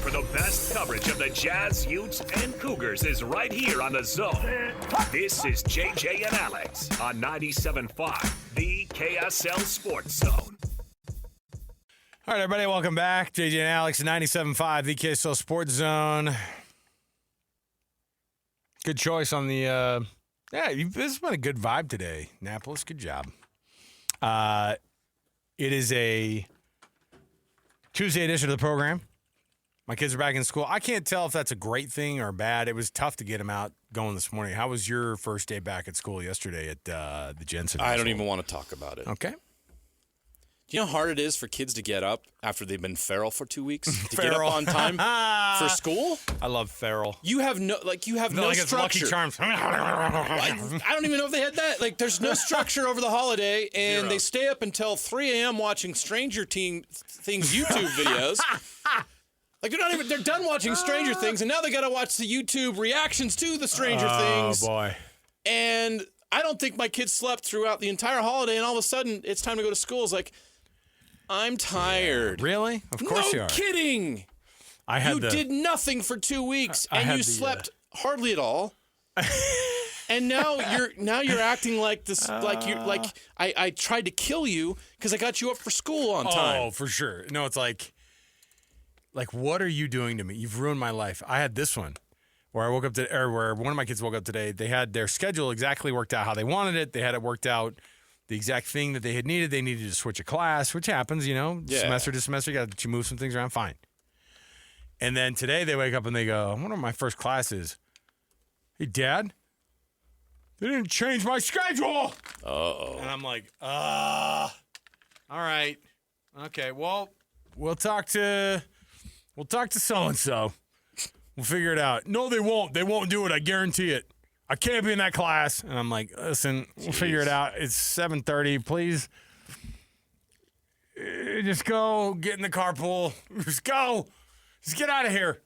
for the best coverage of the Jazz, Utes, and Cougars is right here on The Zone. This is JJ and Alex on 97.5, the KSL Sports Zone. All right, everybody, welcome back. JJ and Alex, 97.5, the KSL Sports Zone. Good choice on the, this has been a good vibe today, Annapolis. Good job. It is a Tuesday edition of the program. My kids are back in school. I can't tell if that's a great thing or bad. It was tough to get them out going this morning. How was your first day back at school yesterday at the Jensen? I don't even want to talk about it. Okay. Do you know how hard it is for kids to get up after they've been feral for 2 weeks? To get up on time for school? I love feral. You have no structure. Lucky Charms. I don't even know if they had that. Like, there's no structure over the holiday, and they stay up until 3 a.m. watching Stranger Things YouTube videos. Like, they're done watching Stranger Things, and now they got to watch the YouTube reactions to the Stranger Things. Oh, boy. And I don't think my kids slept throughout the entire holiday, and all of a sudden, it's time to go to school. It's like, I'm tired. Really? Of course you are. No kidding. You did nothing for 2 weeks, and you slept hardly at all. And now you're acting like this, I tried to kill you because I got you up for school on time. Oh, for sure. No, it's like, what are you doing to me? You've ruined my life. I had this one where I woke up where one of my kids woke up today. They had their schedule exactly worked out how they wanted it. They had it worked out. The exact thing that they had needed. They needed to switch a class, which happens, semester to semester. You got to move some things around. Fine. And then today they wake up and they go, I wonder what my first class is. Hey, Dad, they didn't change my schedule. Uh-oh. And I'm like, all right. Okay, well, we'll talk to so-and-so. We'll figure it out. No, they won't. They won't do it. I guarantee it. I can't be in that class. And I'm like, listen, we'll figure it out. It's 7:30. Please, just go get in the carpool. Just go. Just get out of here.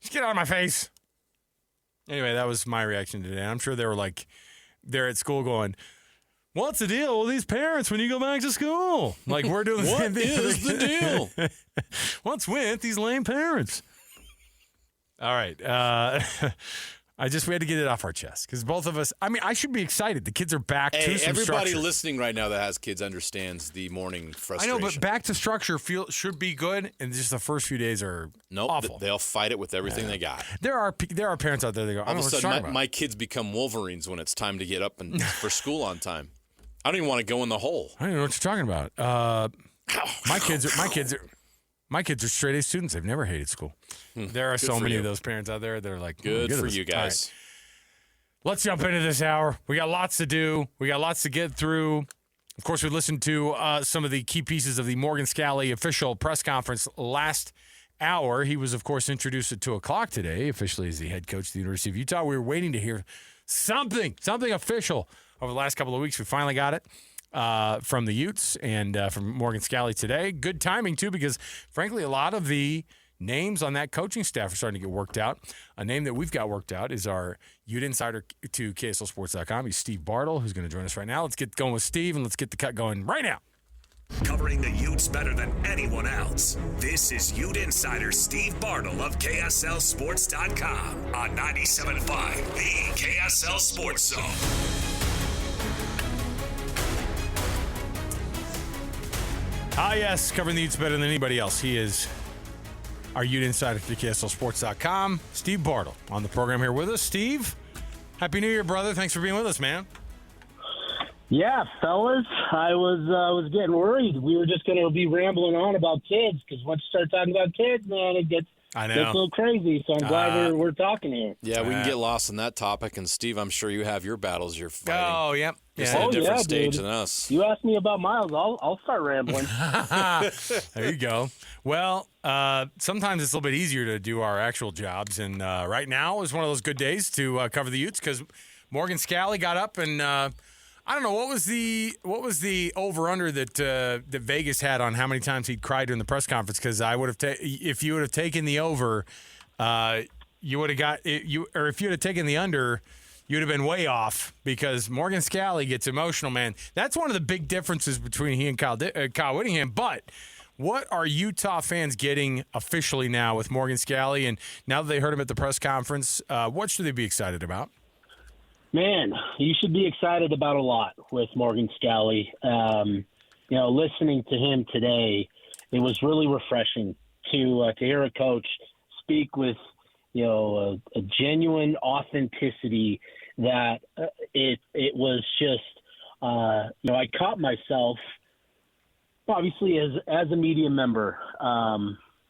Just get out of my face. Anyway, that was my reaction today. I'm sure they were like, they're at school going, what's the deal with these parents when you go back to school? Like, we're doing the same thing. What is the deal? What's with these lame parents? All right. We had to get it off our chest because both of us, I should be excited. The kids are back to some structure. Everybody listening right now that has kids understands the morning frustration. I know, but back to structure should be good, and just the first few days are awful. They'll fight it with everything they got. There are parents out there that go, I don't know what you're talking about. My kids become Wolverines when it's time to get up and for school on time. I don't even want to go in the hole. I don't even know what you're talking about. My kids are straight A students. They've never hated school. There are so many of those parents out there that are like, good for you guys. Right. Let's jump into this hour. We got lots to do. We got lots to get through. Of course, we listened to some of the key pieces of the Morgan Scalley official press conference last hour. He was, of course, introduced at 2 o'clock today, officially as the head coach of the University of Utah. We were waiting to hear something official over the last couple of weeks. We finally got it. From the Utes and from Morgan Scalley today. Good timing, too, because, frankly, a lot of the names on that coaching staff are starting to get worked out. A name that we've got worked out is our Ute insider to KSLSports.com. He's Steve Bartle, who's going to join us right now. Let's get going with Steve, and let's get the cut going right now. Covering the Utes better than anyone else. This is Ute insider Steve Bartle of KSLSports.com on 97.5, the KSL Sports Zone. Yes, covering the Utes better than anybody else. He is our Ute insider for KSLSports.com. Steve Bartle on the program here with us. Steve, Happy New Year, brother. Thanks for being with us, man. Yeah, fellas, I was getting worried. We were just going to be rambling on about kids because once you start talking about kids, man, it gets a little crazy. So I'm glad we're talking here. Yeah, we can get lost in that topic. And Steve, I'm sure you have your battles you're fighting. Oh, yep. Just at a different stage than us. You asked me about Miles, I'll start rambling. There you go. Well, sometimes it's a little bit easier to do our actual jobs, and right now is one of those good days to cover the Utes because Morgan Scalley got up and I don't know what was the over under that Vegas had on how many times he'd cried during the press conference, because I would have if you would have taken the over, you would have got or if you would have taken the under, you'd have been way off, because Morgan Scalley gets emotional, man. That's one of the big differences between he and Kyle Whittingham. But What are Utah fans getting officially now with Morgan Scalley? And now that they heard him at the press conference, what should they be excited about? Man, you should be excited about a lot with Morgan Scalley. Listening to him today, it was really refreshing to hear a coach speak with, a genuine authenticity that it was just, I caught myself, obviously as a media member,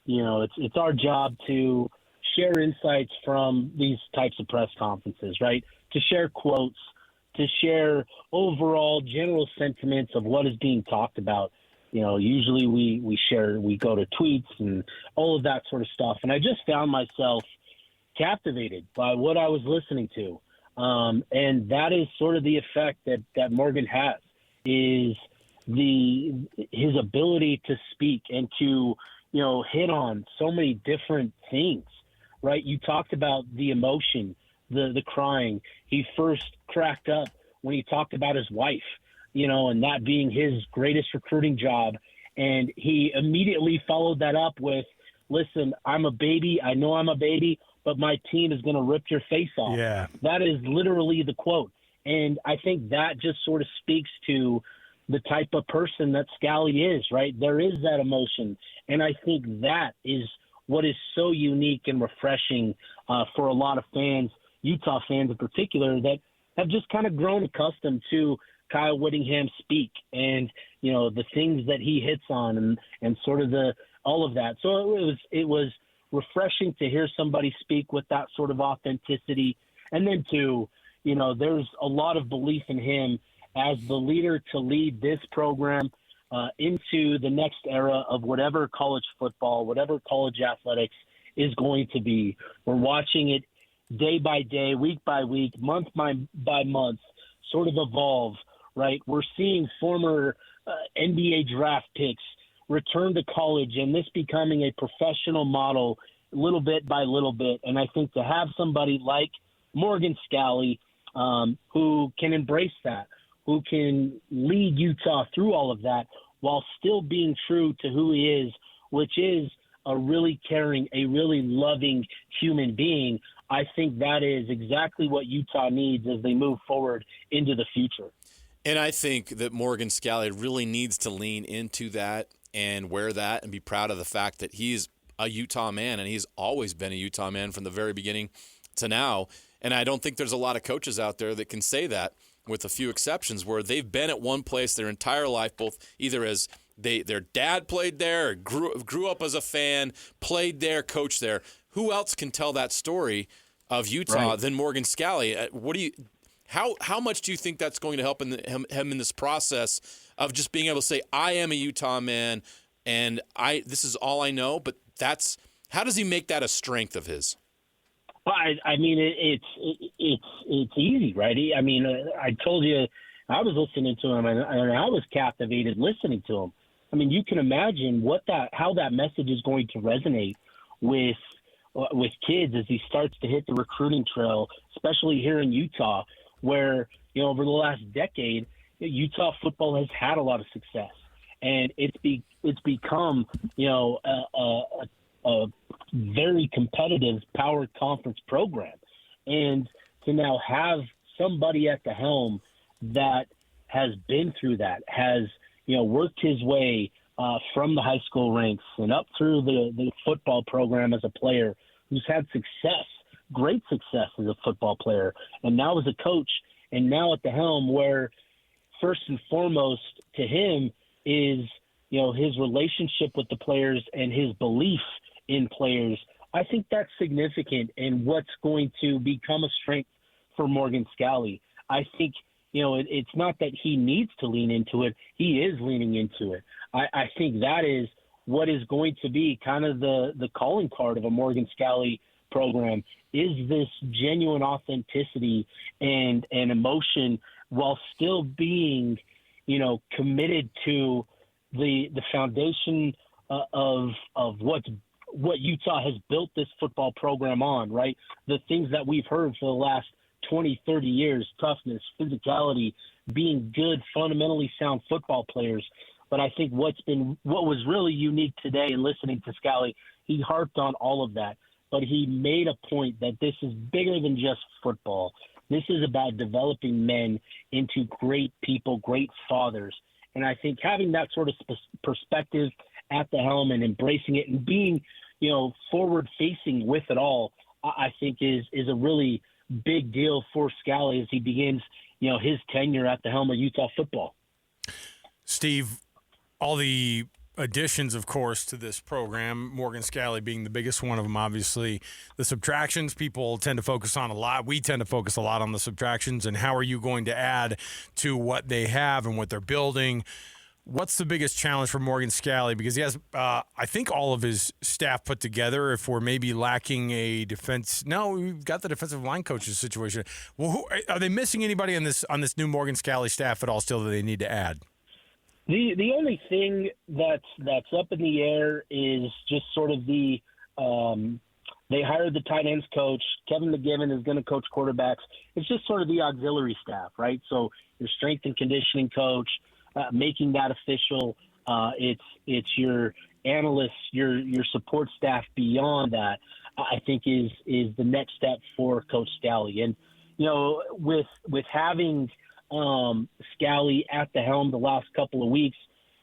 it's our job to share insights from these types of press conferences, right? To share quotes, to share overall general sentiments of what is being talked about. Usually we go to tweets and all of that sort of stuff. And I just found myself captivated by what I was listening to. And that is sort of the effect that Morgan has, is his ability to speak and to, hit on so many different things, right? You talked about the emotion, the crying. He first cracked up when he talked about his wife, and that being his greatest recruiting job. And he immediately followed that up with, listen, I'm a baby. I know I'm a baby, but my team is going to rip your face off. Yeah. That is literally the quote. And I think that just sort of speaks to the type of person that Scalley is, right? There is that emotion. And I think that is what is so unique and refreshing for a lot of fans, Utah fans in particular, that have just kind of grown accustomed to Kyle Whittingham speak and, the things that he hits on and sort of all of that. So it was refreshing to hear somebody speak with that sort of authenticity. And then there's a lot of belief in him as the leader to lead this program into the next era of whatever college football, whatever college athletics is going to be. We're watching it day by day, week by week, month by month, sort of evolve, right? We're seeing former NBA draft picks return to college and this becoming a professional model little bit by little bit. And I think to have somebody like Morgan Scalley who can embrace that, who can lead Utah through all of that while still being true to who he is, which is a really caring, a really loving human being, I think that is exactly what Utah needs as they move forward into the future. And I think that Morgan Scalley really needs to lean into that and wear that and be proud of the fact that he's a Utah man, and he's always been a Utah man from the very beginning to now. And I don't think there's a lot of coaches out there that can say that, with a few exceptions, where they've been at one place their entire life, both either as their dad played there, or grew up as a fan, played there, coached there. Who else can tell that story of Utah than Morgan Scalley? How much do you think that's going to help him in this process of just being able to say, I am a Utah man, and this is all I know? But how does he make that a strength of his? I mean, it's easy, right? I mean, I told you I was listening to him, and I was captivated listening to him. I mean, you can imagine how that message is going to resonate with kids as he starts to hit the recruiting trail, especially here in Utah, where over the last decade, Utah football has had a lot of success, and it's become a very competitive power conference program. And to now have somebody at the helm that has been through that, has, worked his way from the high school ranks and up through the football program as a player, who's had success, great success as a football player, and now as a coach, and now at the helm, where first and foremost to him is, his relationship with the players and his belief in players. I think that's significant and what's going to become a strength for Morgan Scalley. I think, it's not that he needs to lean into it. He is leaning into it. I think that is what is going to be kind of the calling card of a Morgan Scalley program, is this genuine authenticity and emotion while still being, committed to the foundation of what Utah has built this football program on, right? The things that we've heard for the last 20, 30 years, toughness, physicality, being good, fundamentally sound football players. But I think what was really unique today in listening to Scalley, he harped on all of that, but he made a point that this is bigger than just football. This is about developing men into great people, great fathers. And I think having that sort of perspective at the helm and embracing it and being, forward facing with it all, I think is a really big deal for Scalley as he begins, his tenure at the helm of Utah football. Steve, all the additions, of course, to this program, Morgan Scalley being the biggest one of them, obviously. The subtractions people tend to focus on a lot. We tend to focus a lot on the subtractions, and how are you going to add to what they have and what they're building? What's the biggest challenge for Morgan Scalley? Because he has, I think, all of his staff put together. If we're maybe lacking a defense, no, we've got the defensive line coaches situation. Well, are they missing anybody on this new Morgan Scalley staff at all still that they need to add? The only thing that's up in the air is just sort of they hired the tight ends coach. Kevin McGivern is going to coach quarterbacks. It's just sort of the auxiliary staff, right? So your strength and conditioning coach, making that official. It's your analysts, your support staff beyond that, I think is the next step for Coach Scalley. And, with having Scalley at the helm the last couple of weeks,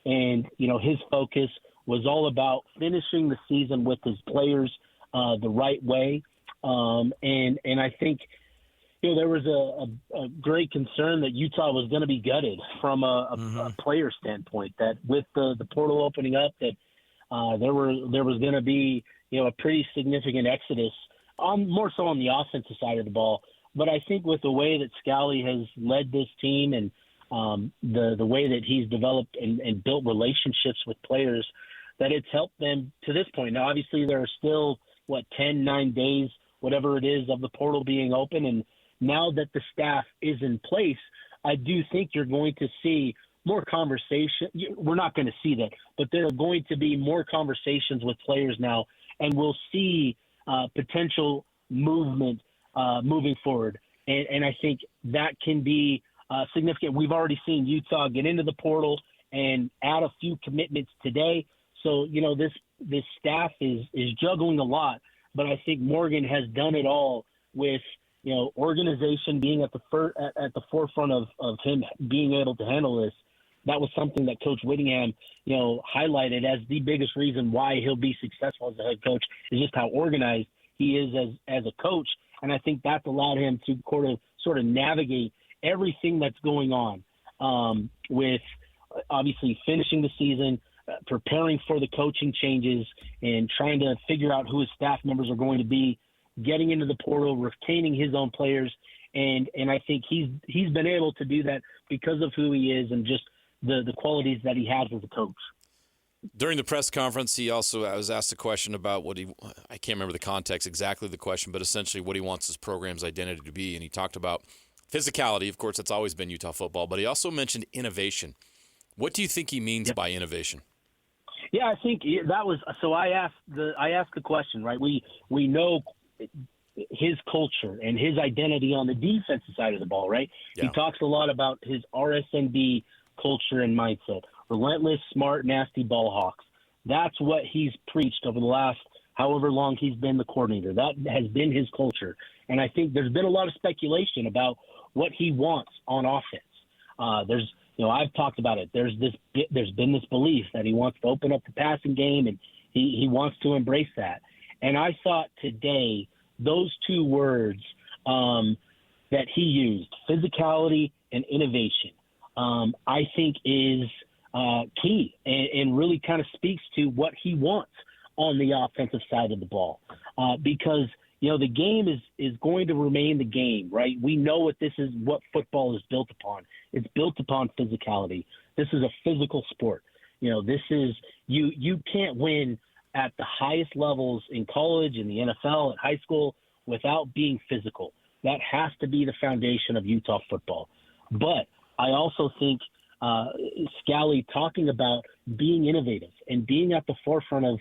and his focus was all about finishing the season with his players the right way, and I think there was a great concern that Utah was going to be gutted from a player standpoint, that with the portal opening up, that there was going to be a pretty significant exodus more so on the offensive side of the ball. But I think with the way that Scalley has led this team and the way that he's developed and built relationships with players, that it's helped them to this point. Now, obviously, there are still, 9 days, whatever it is, of the portal being open. And now that the staff is in place, I do think you're going to see more conversation. We're not going to see that, but there are going to be more conversations with players now, and we'll see potential movement moving forward. And I think that can be significant. We've already seen Utah get into the portal and add a few commitments today. So, this staff is juggling a lot, but I think Morgan has done it all with, organization being at the forefront of him being able to handle this. That was something that Coach Whittingham, highlighted as the biggest reason why he'll be successful as a head coach, is just how organized he is as a coach. And I think that's allowed him to sort of navigate everything that's going on, with obviously finishing the season, preparing for the coaching changes, and trying to figure out who his staff members are going to be, getting into the portal, retaining his own players. And I think he's been able to do that because of who he is and just the qualities that he has as a coach. During the press conference, he also was asked a question about I can't remember the context exactly the question, but essentially what he wants his program's identity to be. And he talked about physicality. Of course, that's always been Utah football, but he also mentioned innovation. What do you think he means by innovation? Yeah, I think that was – so I asked the question, right? We know his culture and his identity on the defensive side of the ball, right? Yeah. He talks a lot about his RSNB culture and mindset. Relentless, smart, nasty ball hawks. That's what he's preached over the last however long he's been the coordinator. That has been his culture. And I think there's been a lot of speculation about what he wants on offense. I've talked about it. There's been this belief that he wants to open up the passing game, and he wants to embrace that. And I thought today those two words that he used, physicality and innovation, I think is key and really kind of speaks to what he wants on the offensive side of the ball, because the game is going to remain the game, right? We know what football is built upon. It's built upon physicality. This is a physical sport. This is you can't win at the highest levels in college, in the NFL, at high school without being physical. That has to be the foundation of Utah football. But I also think Scalley talking about being innovative and being at the forefront of,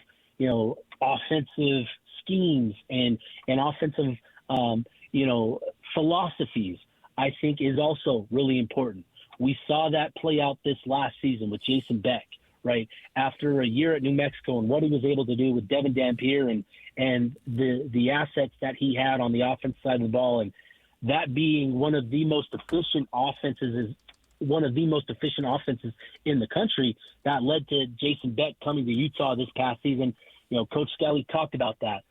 offensive schemes and offensive, philosophies, I think is also really important. We saw that play out this last season with Jason Beck, right? After a year at New Mexico and what he was able to do with Devin Dampier and the assets that he had on the offense side of the ball, and that being one of the most efficient offenses in the country, that led to Jason Beck coming to Utah this past season. Coach Scalley talked about that.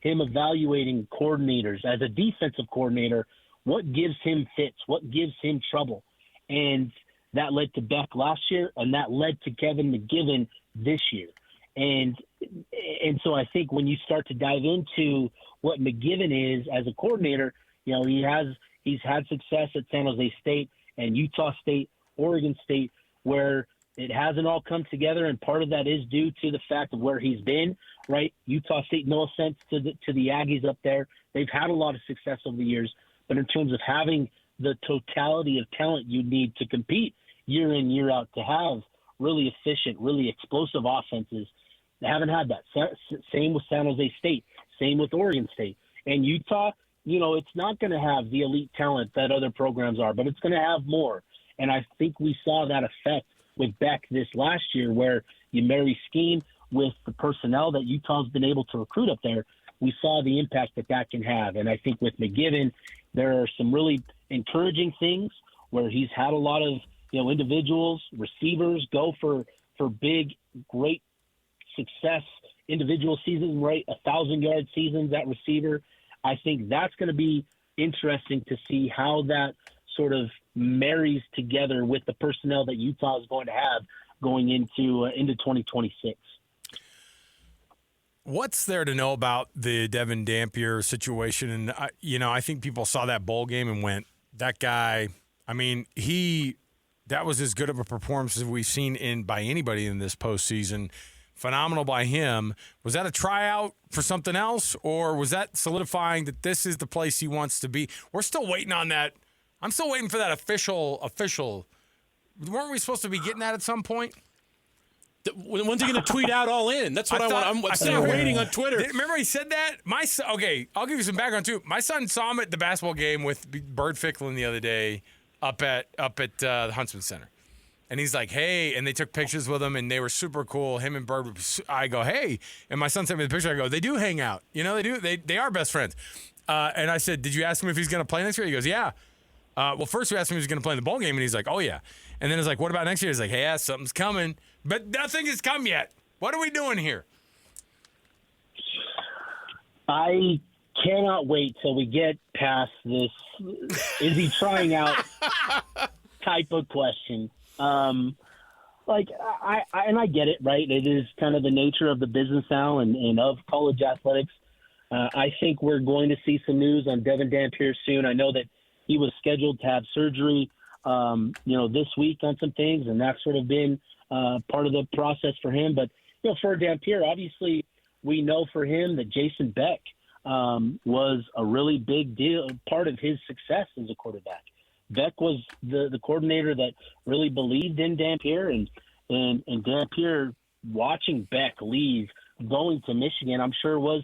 Him evaluating coordinators as a defensive coordinator, what gives him fits, what gives him trouble. And that led to Beck last year, and that led to Kevin McGivern this year. And so I think when you start to dive into what McGivern is as a coordinator, he's had success at San Jose State and Utah State, Oregon State, where it hasn't all come together, and part of that is due to the fact of where he's been, right? Utah State, no offense to the Aggies up there. They've had a lot of success over the years, but in terms of having the totality of talent you need to compete year in, year out, to have really efficient, really explosive offenses, they haven't had that. Same with San Jose State, same with Oregon State. And Utah, it's not going to have the elite talent that other programs are, but it's going to have more. And I think we saw that effect with Beck this last year, where you marry scheme with the personnel that Utah's been able to recruit up there. We saw the impact that can have. And I think with McGivern, there are some really encouraging things where he's had a lot of, individuals, receivers go for big, great success individual seasons, right? 1,000-yard seasons at receiver. I think that's going to be interesting to see how that sort of marries together with the personnel that Utah is going to have going into 2026. What's there to know about the Devin Dampier situation? And, I think people saw that bowl game and went, that guy, that was as good of a performance as we've seen by anybody in this postseason. Phenomenal by him. Was that a tryout for something else, or was that solidifying that this is the place he wants to be? We're still waiting on that. I'm still waiting for that official. Weren't we supposed to be getting that at some point? When's he going to tweet out all in? That's what I want. I'm still waiting on Twitter. Remember he said that? Okay, I'll give you some background too. My son saw him at the basketball game with Bird Ficklin the other day up at the Huntsman Center. And he's like, hey, and they took pictures with him, and they were super cool. Him and Bird, I go, hey. And my son sent me the picture. I go, they do hang out. They do. They are best friends. And I said, did you ask him if he's going to play next year? He goes, yeah. Well, first we asked him if he was going to play in the bowl game, and he's like, oh, yeah. And then it's like, what about next year? He's like, hey, something's coming. But nothing has come yet. What are we doing here? I cannot wait till we get past this is he trying out type of question. I get it, right? It is kind of the nature of the business now and of college athletics. I think we're going to see some news on Devin Dampier soon. I know that he was scheduled to have surgery, this week on some things, and that's sort of been part of the process for him. But, for Dampier, obviously we know for him that Jason Beck was a really big deal, part of his success as a quarterback. Beck was the coordinator that really believed in Dampier, and Dampier watching Beck leave, going to Michigan, I'm sure was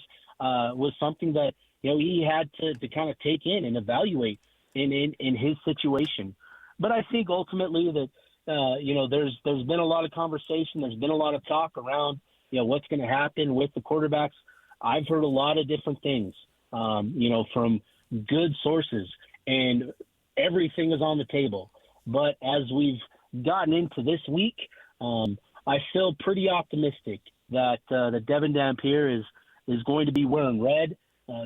something that he had to kind of take in and evaluate in his situation. But I think ultimately that there's been a lot of conversation, there's been a lot of talk around what's going to happen with the quarterbacks. I've heard a lot of different things, from good sources, and everything is on the table. But as we've gotten into this week, I feel pretty optimistic that Devin Dampier is going to be wearing red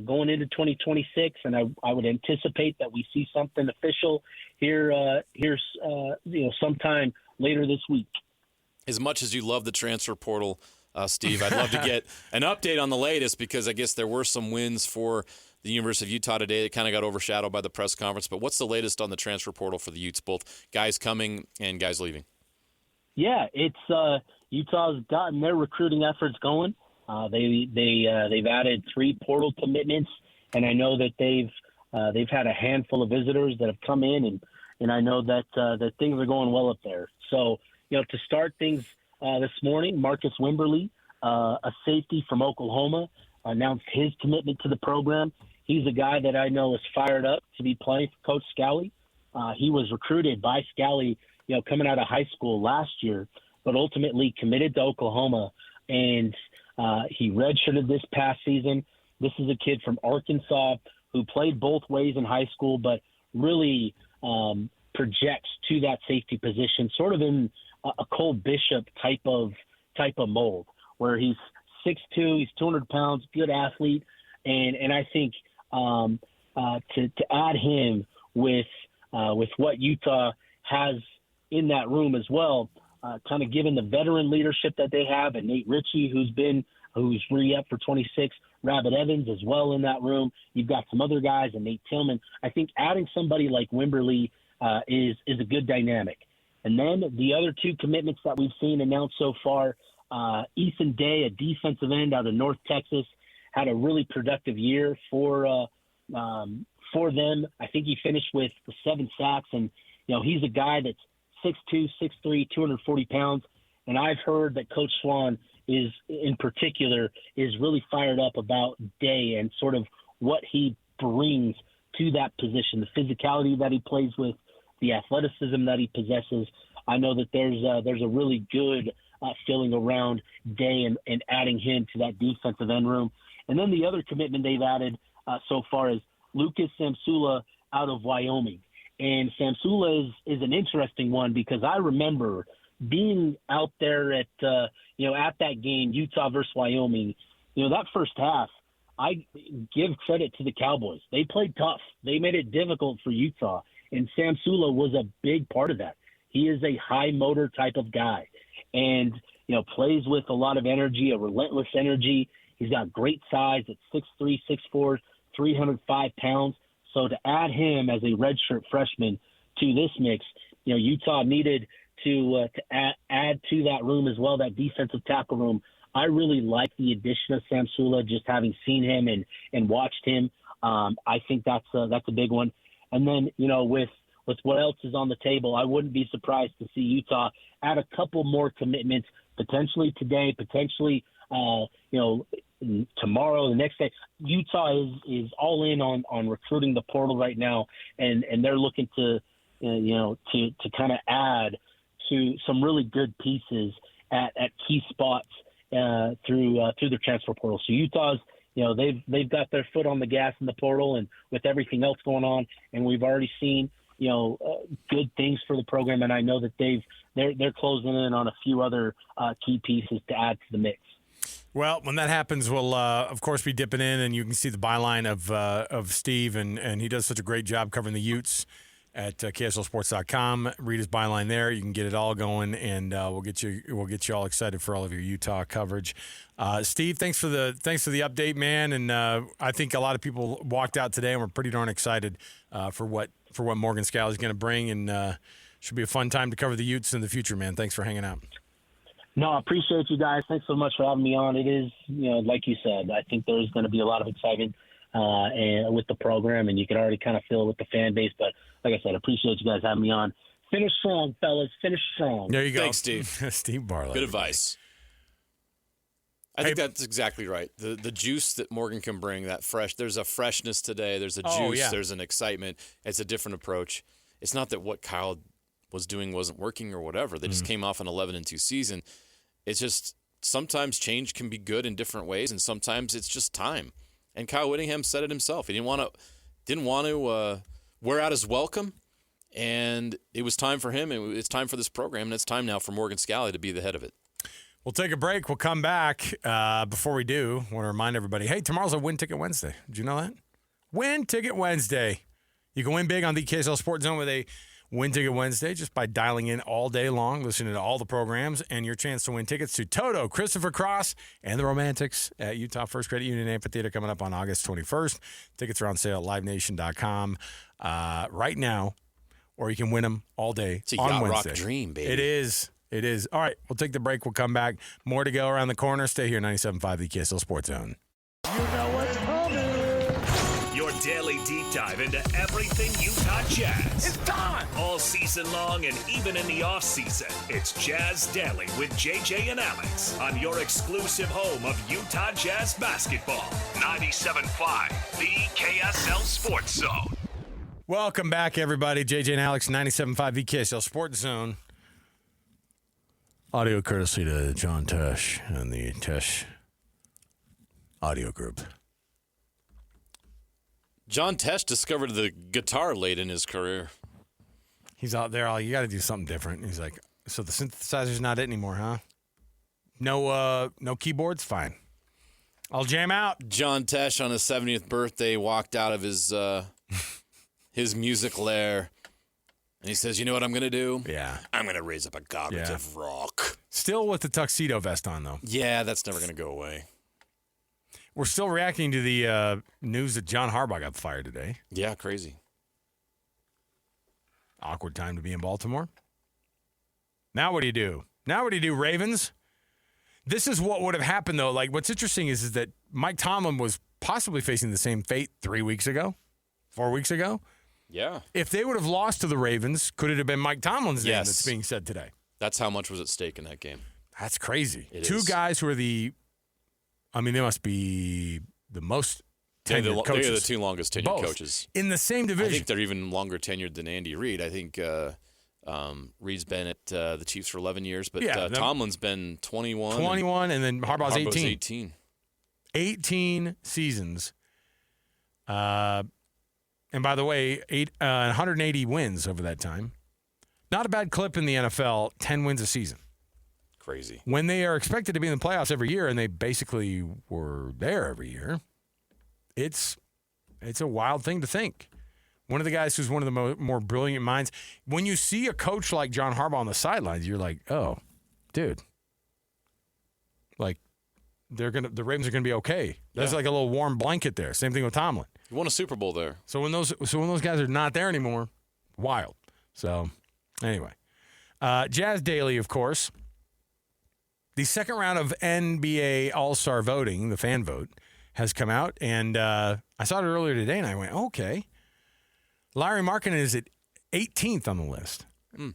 going into 2026, and I would anticipate that we see something official here sometime later this week. As much as you love the transfer portal, Steve, I'd love to get an update on the latest, because I guess there were some wins for the University of Utah today that kind of got overshadowed by the press conference. But what's the latest on the transfer portal for the Utes, both guys coming and guys leaving? Yeah, it's Utah's gotten their recruiting efforts going. They've added 3 portal commitments, and I know that they've had a handful of visitors that have come in, and I know that things are going well up there. So to start things this morning, Marcus Wimberly, a safety from Oklahoma, announced his commitment to the program. He's a guy that I know is fired up to be playing for Coach Scalley. He was recruited by Scalley, coming out of high school last year, but ultimately committed to Oklahoma. And he redshirted this past season. This is a kid from Arkansas who played both ways in high school, but really projects to that safety position, sort of in a Cole Bishop type of mold, where he's 6'2", he's 200 pounds, good athlete, and I think to add him with what Utah has in that room as well, kind of given the veteran leadership that they have, and Nate Ritchie, who's re-up for 26, Rabbit Evans as well in that room. You've got some other guys, and Nate Tillman. I think adding somebody like Wimberly is a good dynamic. And then the other two commitments that we've seen announced so far, Ethan Day, a defensive end out of North Texas, had a really productive year for them. I think he finished with 7 sacks, and he's a guy that's 6'2", 6'3", 240 pounds. And I've heard that Coach Swan is really fired up about Day and sort of what he brings to that position, the physicality that he plays with, the athleticism that he possesses. I know that there's a really good feeling around Day and adding him to that defensive end room. And then the other commitment they've added so far is Lucas Samsula out of Wyoming. And Samsula is an interesting one because I remember being out there at that game, Utah versus Wyoming. That first half, I give credit to the Cowboys. They played tough. They made it difficult for Utah, and Samsula was a big part of that. He is a high motor type of guy, and plays with a lot of energy, a relentless energy. He's got great size at 6'3", 6'4", 305 pounds. So to add him as a redshirt freshman to this mix, Utah needed to add to that room as well, that defensive tackle room. I really like the addition of Samsula, just having seen him and watched him. I think that's a big one. And then, with what else is on the table, I wouldn't be surprised to see Utah add a couple more commitments, potentially today, potentially, tomorrow, the next day. Utah is all in on recruiting the portal right now, and they're looking to kind of add to some really good pieces at key spots through the transfer portal. So Utah's, they've got their foot on the gas in the portal, and with everything else going on, and we've already seen good things for the program, and I know that they're closing in on a few other key pieces to add to the mix. Well, when that happens, we'll, of course, be dipping in, and you can see the byline of Steve, and he does such a great job covering the Utes at KSLSports.com. Read his byline there. You can get it all going, and we'll get you all excited for all of your Utah coverage. Steve, thanks for the update, man. And I think a lot of people walked out today and were pretty darn excited for what Morgan Scalley is going to bring, and should be a fun time to cover the Utes in the future, man. Thanks for hanging out. No, I appreciate you guys. Thanks so much for having me on. It is, like you said, I think there's going to be a lot of excitement and with the program, and you can already kind of feel it with the fan base. But like I said, I appreciate you guys having me on. Finish strong, fellas. Finish strong. There you go. Thanks, Steve. Steve Bartle. Good advice. I think that's exactly right. The juice that Morgan can bring, there's a freshness today. There's a juice. There's an excitement. It's a different approach. It's not that what Kyle was doing wasn't working or whatever. They just came off an 11-2 season. It's just sometimes change can be good in different ways, and sometimes it's just time. And Kyle Whittingham said it himself. He didn't want to wear out his welcome, and it was time for him. It's time for this program, and it's time now for Morgan Scalley to be the head of it. We'll take a break. We'll come back. Before we do, I want to remind everybody, hey, tomorrow's a Win Ticket Wednesday. Did you know that? Win Ticket Wednesday. You can win big on the KSL Sports Zone with a Win Ticket Wednesday just by dialing in all day long, listening to all the programs, and your chance to win tickets to Toto, Christopher Cross, and the Romantics at Utah First Credit Union Amphitheater coming up on August 21st. Tickets are on sale at livenation.com right now, or you can win them all day it's a on yacht Wednesday. Rock dream, baby. It is. It is. All right, we'll take the break. We'll come back. More to go around the corner. Stay here, 97.5, the KSL Sports Zone. You know what's coming. Your daily deep dive into everything Utah Jazz. It's time. All season long and even in the off season. It's Jazz Daily with JJ and Alex on your exclusive home of Utah Jazz basketball. 97.5, the KSL Sports Zone. Welcome back, everybody. JJ and Alex, 97.5, the KSL Sports Zone. Audio courtesy to John Tesh and the Tesh Audio Group. John Tesh discovered the guitar late in his career. He's out there, you got to do something different. He's like, so the synthesizer's not it anymore, huh? No keyboards? Fine. I'll jam out. John Tesh on his 70th birthday walked out of his his music lair, and he says, you know what I'm going to do? Yeah. I'm going to raise up a cognitive rock. Still with the tuxedo vest on, though. Yeah, that's never going to go away. We're still reacting to the news that John Harbaugh got fired today. Yeah, crazy. Awkward time to be in Baltimore. Now what do you do? Ravens? This is what would have happened, though. Like, what's interesting is that Mike Tomlin was possibly facing the same fate 4 weeks ago. Yeah. If they would have lost to the Ravens, could it have been Mike Tomlin's name Yes. that's being said today? That's how much was at stake in that game. That's crazy. It Two is. guys who are they must be the most tenured coaches. They're the two longest tenured Both. coaches. In the same division. I think they're even longer tenured than Andy Reid. I think Reid's been at the Chiefs for 11 years, but Tomlin's been 21. 21, and then Harbaugh's 18. 18. 18 seasons. And by the way, 180 wins over that time. Not a bad clip in the NFL, 10 wins a season. Crazy. When they are expected to be in the playoffs every year, and they basically were there every year, it's a wild thing to think. One of the guys who's one of the more brilliant minds. When you see a coach like John Harbaugh on the sidelines, you're like, oh, dude. Like, the Ravens are gonna be okay. That's like a little warm blanket there. Same thing with Tomlin. You won a Super Bowl there. So when those guys are not there anymore, wild. So anyway, Jazz Daily, of course. The second round of NBA All-Star voting, the fan vote, has come out, and I saw it earlier today, and I went, okay. Larry Markkinen is at 18th on the list.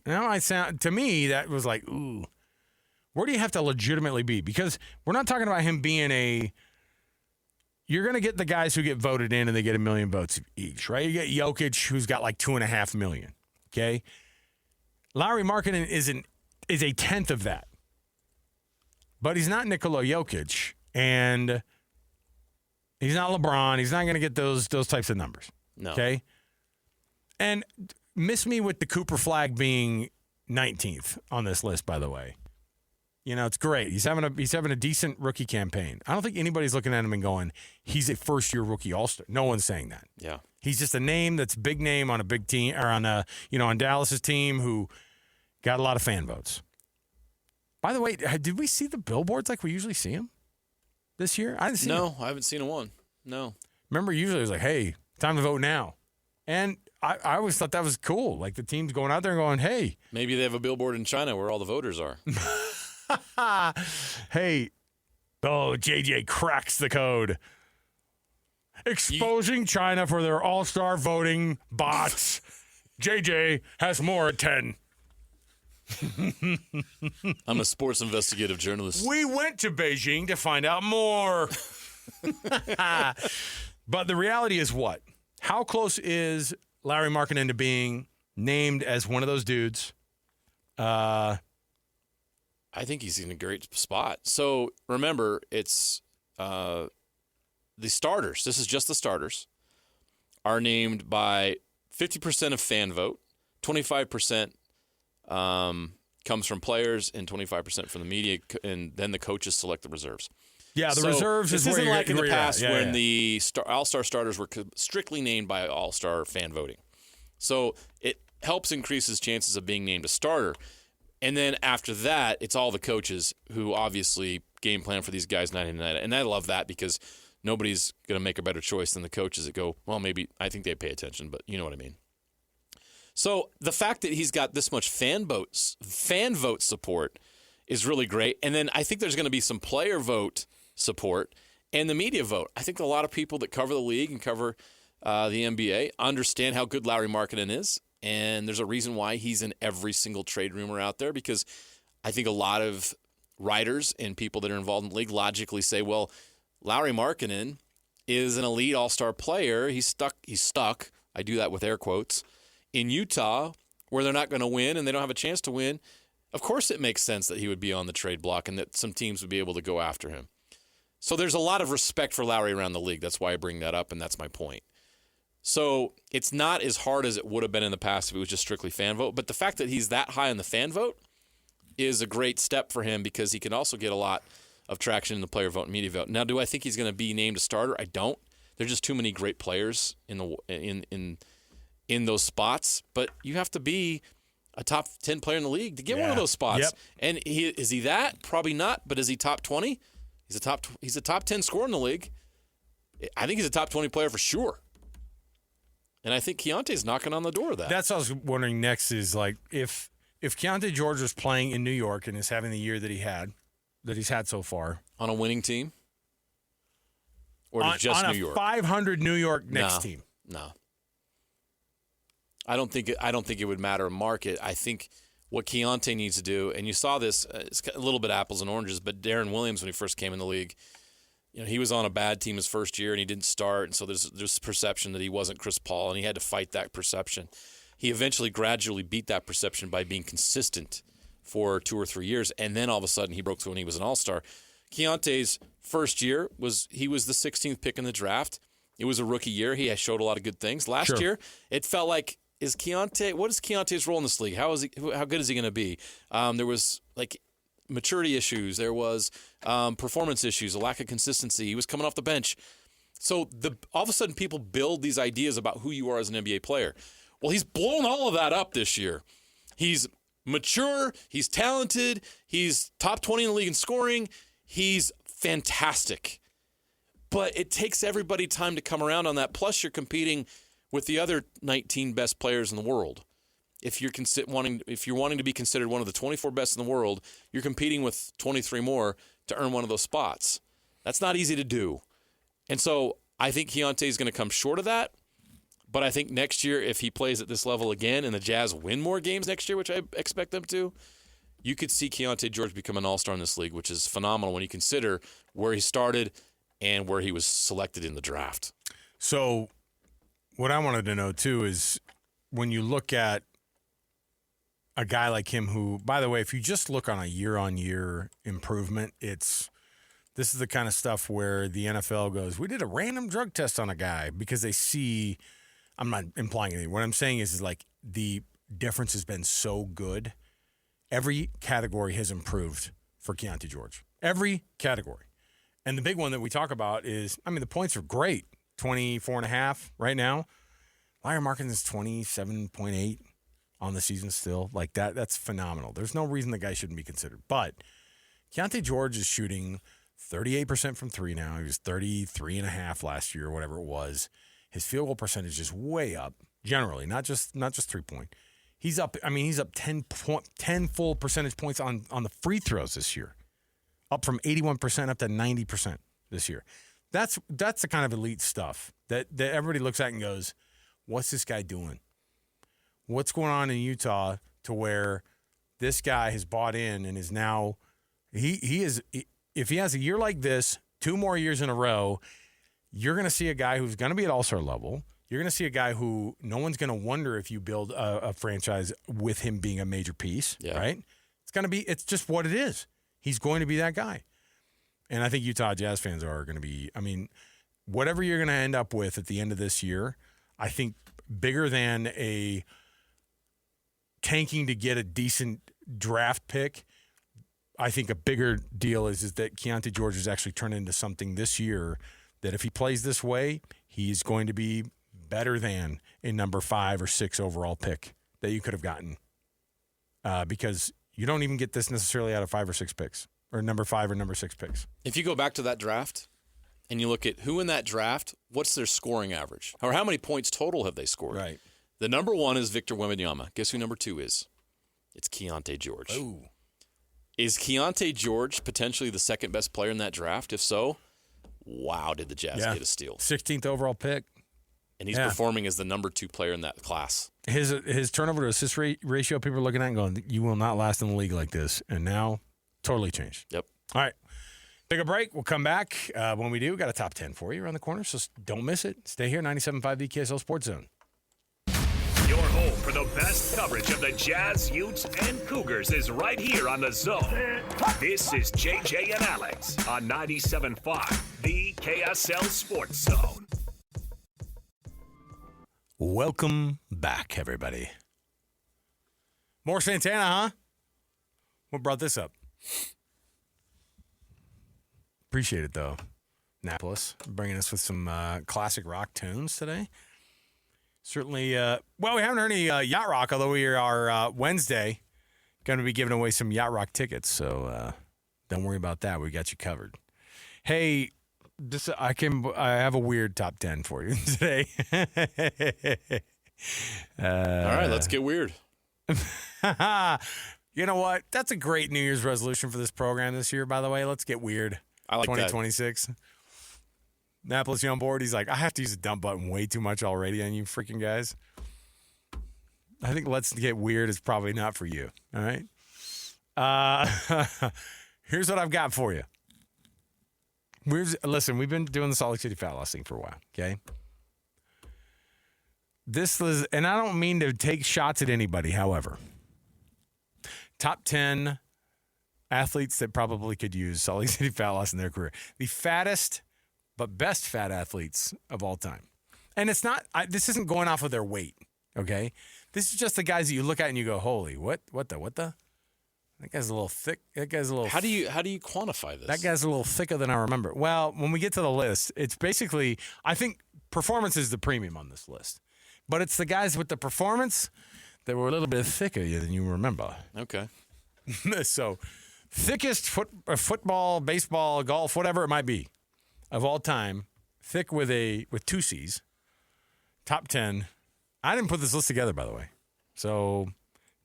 Now, to me, that was like, ooh. Where do you have to legitimately be? Because we're not talking about him being you're going to get the guys who get voted in and they get 1 million votes each, right? You get Jokic, who's got like 2.5 million, okay? Larry Markkinen is a tenth of that. But he's not Nikola Jokic, and he's not LeBron. He's not going to get those types of numbers, okay? And miss me with the Cooper Flag being 19th on this list, by the way. You know, it's great. He's having a decent rookie campaign. I don't think anybody's looking at him and going, he's a first-year rookie All-Star. No one's saying that. Yeah. He's just a name that's big name on a big team, or on Dallas's team, who got a lot of fan votes. By the way, did we see the billboards like we usually see them this year? I didn't see them. No, I haven't seen one. No. Remember, usually it was like, hey, time to vote now. And I always thought that was cool. Like the team's going out there and going, hey. Maybe they have a billboard in China where all the voters are. Hey, JJ cracks the code. Exposing China for their all-star voting bots. JJ has more at 10. I'm a sports investigative journalist. We went to Beijing to find out more. But the reality is what? How close is Larry Markkinen to being named as one of those dudes? I think he's in a great spot. So remember, it's the starters. This is just the starters are named by 50% of fan vote, 25% comes from players, and 25% from the media, and then the coaches select the reserves. Yeah, the reserves this is where isn't like in the past when the the All-Star starters were strictly named by All-Star fan voting. So it helps increase his chances of being named a starter. And then after that, it's all the coaches who obviously game plan for these guys night and night. And I love that because nobody's going to make a better choice than the coaches that go, well, maybe I think they pay attention, but you know what I mean. So the fact that he's got this much fan vote support is really great. And then I think there's going to be some player vote support and the media vote. I think a lot of people that cover the league and cover the NBA understand how good Larry Markkinen is. And there's a reason why he's in every single trade rumor out there, because I think a lot of writers and people that are involved in the league logically say, well, Larry Markkinen is an elite all-star player. He's stuck, I do that with air quotes, in Utah where they're not going to win and they don't have a chance to win. Of course it makes sense that he would be on the trade block and that some teams would be able to go after him. So there's a lot of respect for Lowry around the league. That's why I bring that up, and that's my point. So it's not as hard as it would have been in the past if it was just strictly fan vote. But the fact that he's that high on the fan vote is a great step for him because he can also get a lot of traction in the player vote and media vote. Now, do I think he's going to be named a starter? I don't. There's just too many great players in those spots. But you have to be a top 10 player in the league to get one of those spots. Yep. And is he that? Probably not. But is he top 20? He's a top 10 scorer in the league. I think he's a top 20 player for sure. And I think Keontae's knocking on the door of that. That's what I was wondering next is, like, if Keontae George was playing in New York and is having the year that he's had so far. On a winning team? Or just New York? On a 500 New York Knicks team. No. I don't think it would matter a market. I think what Keontae needs to do, and you saw this, it's a little bit apples and oranges, but Darren Williams, when he first came in the league, he was on a bad team his first year and he didn't start, and so there's perception that he wasn't Chris Paul, and he had to fight that perception. He eventually gradually beat that perception by being consistent for 2 or 3 years, and then all of a sudden he broke through and he was an all-star. Keontae's first year he was the 16th pick in the draft. It was a rookie year. He showed a lot of good things. Last year, it felt like, what is Keontae's role in this league? How good is he going to be? There was maturity issues. There was performance issues, a lack of consistency. He was coming off the bench. So all of a sudden people build these ideas about who you are as an NBA player. Well, he's blown all of that up this year. He's mature. He's talented. He's top 20 in the league in scoring. He's fantastic. But it takes everybody time to come around on that. Plus, you're competing with the other 19 best players in the world. If you're wanting to be considered one of the 24 best in the world, you're competing with 23 more to earn one of those spots. That's not easy to do. And so I think Keontae is going to come short of that. But I think next year, if he plays at this level again and the Jazz win more games next year, which I expect them to, you could see Keontae George become an all-star in this league, which is phenomenal when you consider where he started and where he was selected in the draft. So what I wanted to know, too, is when you look at a guy like him who, by the way, if you just look on a year-on-year improvement, this is the kind of stuff where the NFL goes, we did a random drug test on a guy because they see, I'm not implying anything. What I'm saying is like the difference has been so good. Every category has improved for Keontae George. Every category. And the big one that we talk about is, the points are great. 24.5 right now. Larry Markins is 27.8 on the season still. Like that's phenomenal. There's no reason the guy shouldn't be considered. But Keontae George is shooting 38% from three now. He was 33.5 last year or whatever it was. His field goal percentage is way up, generally, not just 3-point. He's up 10 full percentage points on the free throws this year. Up from 81% up to 90% this year. That's the kind of elite stuff that everybody looks at and goes, what's this guy doing? What's going on in Utah to where this guy has bought in and is now he is, if he has a year like this, 2 more years in a row, you're going to see a guy who's going to be at all-star level. You're going to see a guy who no one's going to wonder if you build a franchise with him being a major piece, right? It's just what it is. He's going to be that guy. And I think Utah Jazz fans are going to be, whatever you're going to end up with at the end of this year, I think bigger than a tanking to get a decent draft pick, I think a bigger deal is that Keontae George has actually turned into something this year that if he plays this way, he's going to be better than a number 5 or 6 overall pick that you could have gotten. Because you don't even get this necessarily out of 5 or 6 picks, or number 5 or number 6 picks. If you go back to that draft and you look at who in that draft, what's their scoring average? Or how many points total have they scored? Right. The number 1 is Victor Wembanyama. Guess who number 2 is? It's Keontae George. Oh. Is Keontae George potentially the second best player in that draft? If so, wow, did the Jazz get a steal. 16th overall pick. And he's performing as the number 2 player in that class. His turnover to assist ratio, people are looking at and going, you will not last in the league like this. And now, totally changed. Yep. All right. Take a break. We'll come back. When we do, we got a top 10 for you around the corner, so don't miss it. Stay here, 97.5 VKSL Sports Zone. Your home for the best coverage of the Jazz, Utes, and Cougars is right here on The Zone. This is JJ and Alex on 97.5, the KSL Sports Zone. Welcome back, everybody. More Santana, huh? What brought this up? Appreciate it, though. Annapolis, bringing us with some classic rock tunes today. Certainly, well, we haven't heard any yacht rock, although we are Wednesday going to be giving away some yacht rock tickets. So don't worry about that. We got you covered. Hey, I have a weird top 10 for you today. All right, let's get weird. You know what? That's a great New Year's resolution for this program this year, by the way. Let's get weird. I like 2026. Annapolis, you on board? He's like, I have to use the dump button way too much already on you freaking guys. I think let's get weird is probably not for you. All right. Here's what I've got for you. Listen, we've been doing the Salt Lake City Fat Loss thing for a while. Okay. This is, and I don't mean to take shots at anybody. However, top 10 athletes that probably could use Salt Lake City Fat Loss in their career. The fattest but best fat athletes of all time. And it's not, this isn't going off of their weight, okay? This is just the guys that you look at and you go, holy, what the? That guy's a little thick. That guy's a little. How do you quantify this? That guy's a little thicker than I remember. Well, when we get to the list, it's basically, I think performance is the premium on this list. But it's the guys with the performance that were a little bit thicker than you remember. Okay. So, thickest football, baseball, golf, whatever it might be, of all time, thick with two C's, top 10. I didn't put this list together, by the way. So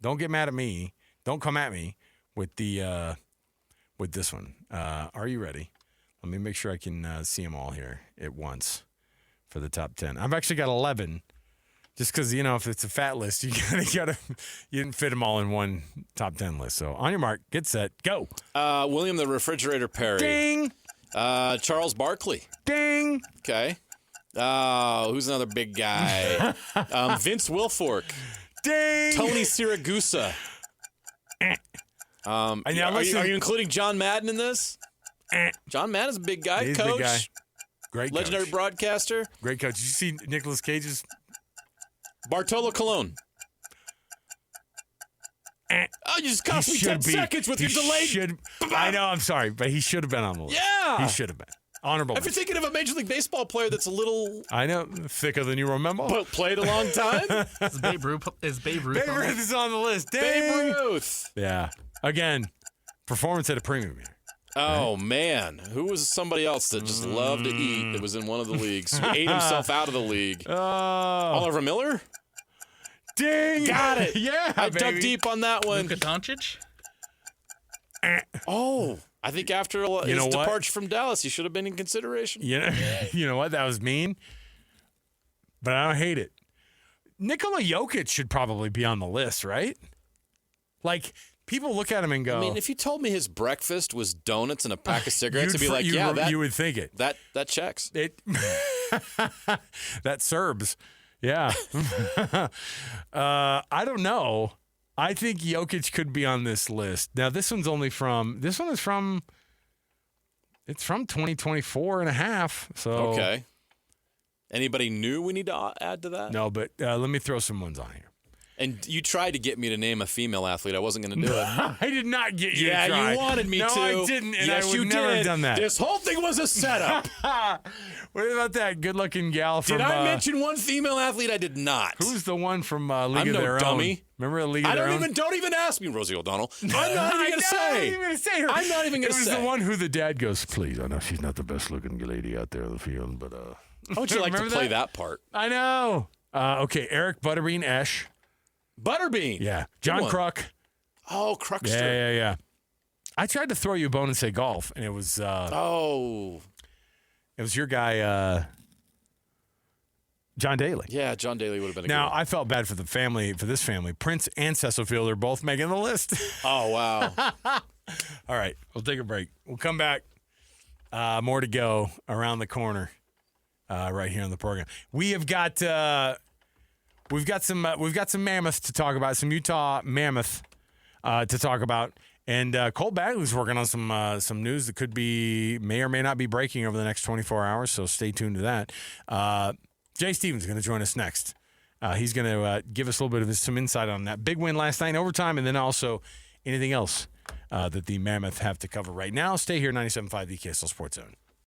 don't get mad at me. Don't come at me with with this one. Are you ready? Let me make sure I can see them all here at once for the top 10. I've actually got 11, just because, if it's a fat list, you didn't fit them all in one top 10 list. So on your mark, get set, go. William the Refrigerator Perry. Ding. Charles Barkley. Ding. Okay. Who's another big guy? Vince Wilfork. Ding. Tony Siragusa. Are you including John Madden in this? John Madden's a big guy. He's coach. A big guy. Great legendary coach. Broadcaster. Great coach. Did you see Nicolas Cage's? Bartolo Colon. You just cost me 10 seconds with your delay. I know, I'm sorry, but he should have been on the list. Yeah. He should have been. Honorable. If you're thinking of a Major League Baseball player that's a little... I know, thicker than you remember. But played a long time? Is Babe Ruth Babe Ruth is on the list. Dang. Babe Ruth. Yeah. Again, performance at a premium here. Oh, man. Who was somebody else that just loved to eat that was in one of the leagues? Who ate himself out of the league? Oliver Miller? Ding! Got it. Yeah, I dug deep on that one. Luka Doncic? I think after his departure from Dallas, he should have been in consideration. You know what? That was mean, but I don't hate it. Nikola Jokic should probably be on the list, right? Like, people look at him and go... I mean, if you told me his breakfast was donuts and a pack of cigarettes, I'd be like, you would think it. That checks. That Serbs. Yeah. I don't know. I think Jokic could be on this list. Now, this one is from 2024 and a half. So okay. Anybody new we need to add to that? No, but let me throw some ones on here. And you tried to get me to name a female athlete. I wasn't going to do it. I did not get you to try. Yeah, you wanted me to. No, I didn't, and yes, I would never have done that. This whole thing was a setup. What about that good-looking gal from... Did I mention one female athlete? I did not. Who's the one from League of Their Own? Dummy. Remember League of Their Own? Don't even ask me, Rosie O'Donnell. I'm not even going to say. I'm not even going to say her. I'm not even going to say. It was the one who the dad goes, please, I know she's not the best-looking lady out there in the field, but... How would you like to play that part? I know. Okay, Eric Butterbean Esch. Butterbean. Yeah. John Kruk. Oh, Krukster. Yeah. I tried to throw you a bone and say golf, and it was... It was your guy, John Daly. Yeah, John Daly would have been a good Now, one. I felt bad for this family. Prince and Cecil Field are both making the list. Oh, wow. All right, we'll take a break. We'll come back. More to go around the corner right here on the program. We have got... we've got some mammoth to talk about, some Utah mammoth to talk about. And Cole Bagley's working on some news that may or may not be breaking over the next 24 hours, so stay tuned to that. Jay Stevens is going to join us next. He's going to give us a little bit of some insight on that big win last night in overtime, and then also anything else that the Mammoth have to cover right now. Stay here, 97.5, the KSL Sports Zone.